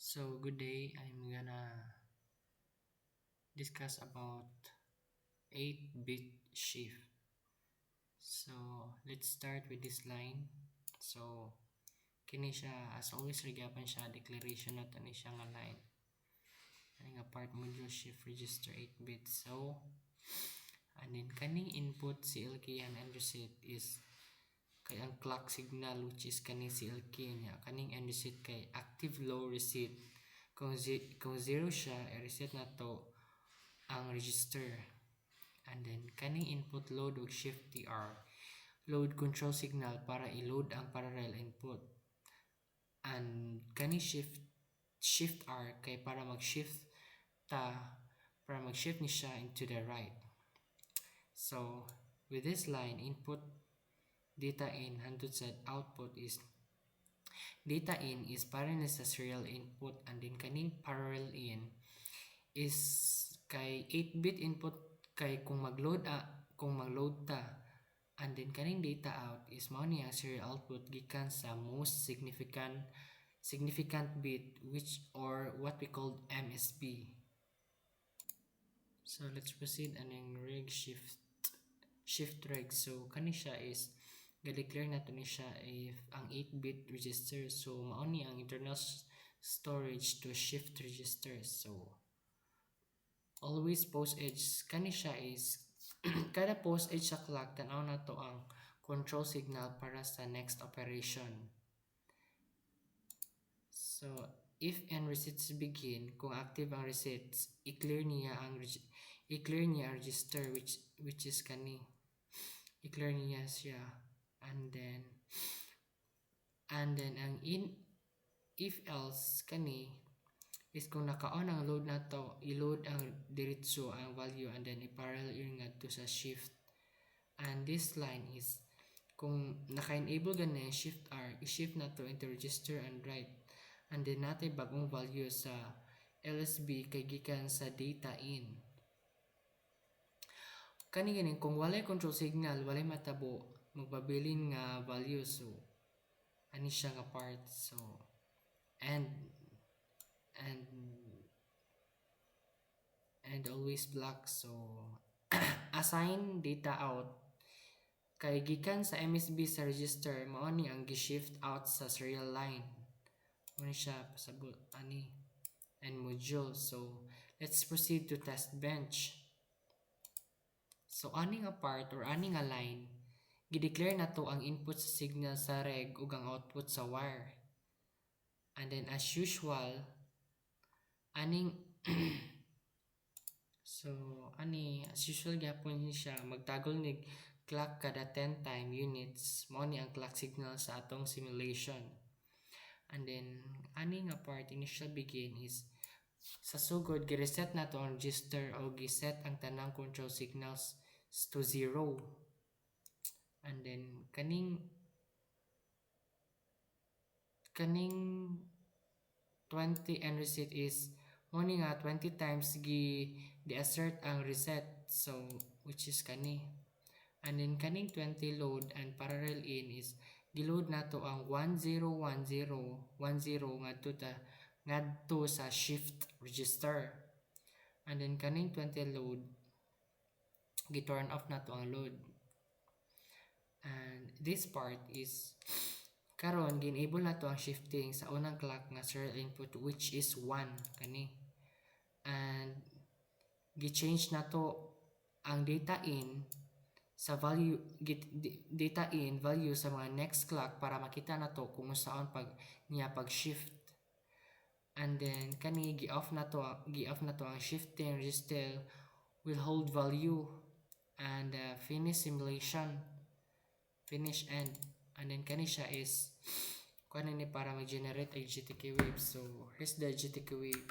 So good day, I'm gonna discuss about 8-bit shift. So let's start with this line. So kini siya as always rigyapan siya declaration na ni siya nga line. Ani nga part module shift register 8-bit. So and then kaning input CLK and reset is kay ang clock signal which is kaning CLK niya. Kaning end reset kay active low reset. Kung zero siya, i-reset na to ang register. And then kaning input load ug shift TR load control signal para i-load ang parallel input. And kaning shift R kay para mag-shift ni siya into the right. So with this line, input data in handud sa output is data in is para na sa serial input, and then kaning parallel in is kay 8-bit input kay kung mag-load ta, and then kaning data out is mao niya serial output gikan sa most significant bit, which or what we call MSB. So let's proceed aning reg shift reg. So kani siya is ga-declare nato ni siya if ang 8-bit register, so mao ni ang internal storage to shift register. So always post edge kani siya is kada post edge sa clock tanaw na to ang control signal para sa next operation. So if and resets begin, kung active ang resets, i-clear niya ang register which is kani. I-clear niya siya, and then ang if else kani is kung naka-on ang load na to, i-load ang diretso ang value, and then i-parallel nga to sa shift. And this line is kung naka-enable ganun shift R, i-shift na to into register and write, and then natin bagong value sa LSB kay gikan sa data in. Kani ganin kung walay control signal, walay matabo, magpabilin nga value, so ani siya nga part. So and always black. So assign data out kay gikan sa MSB sa register, mao ni ang gi-shift out sa serial line. Mao siya pasabot ani and module. So let's proceed to test bench. So ani nga part or ani nga line, gi-declare na to ang input sa signal sa reg ug ang output sa wire. And then as usual, aning so as usual gyapon siya magtagol ni clock kada 10 time units, mao ni ang clock signal sa atong simulation. And then ani nga part initial begin is sa sugod gi-reset na to ang register o gi-set ang tanang control signals to 0. And then kaning 20 and reset is mo ni nga 20 times di-assert ang reset, so which is kani. And then kaning 20 load and parallel in is giload na to ang 101010 ngadto sa shift register. And then kaning 20 load gi-turn off na to ang load. And this part is karon gi-enable na to ang shifting sa unang clock nga serial input which is 1 kani. And gi-change na to ang data in sa value data in value sa mga next clock para makita na to kung saan pag shift. And then kani gi-off na to ang shifting register will hold value, and finish simulation, finish end. And then kani siya is kuan ni para mag-generate ang GTK wave. So here's the GTK wave.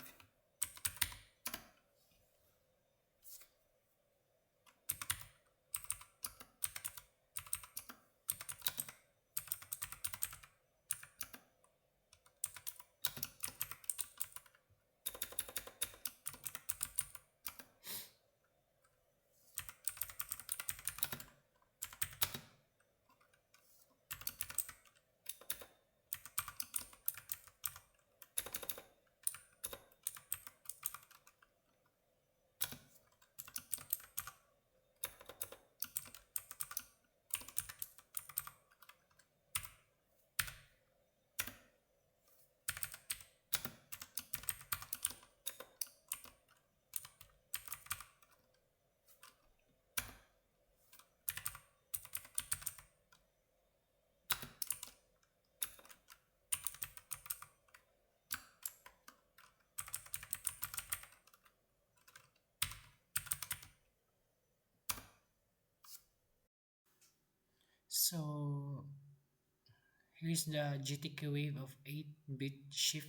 here's the GTK wave of 8-bit shift.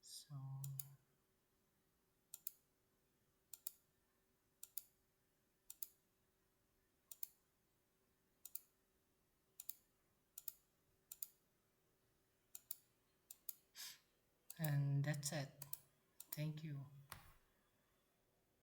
So, and that's it. Thank you.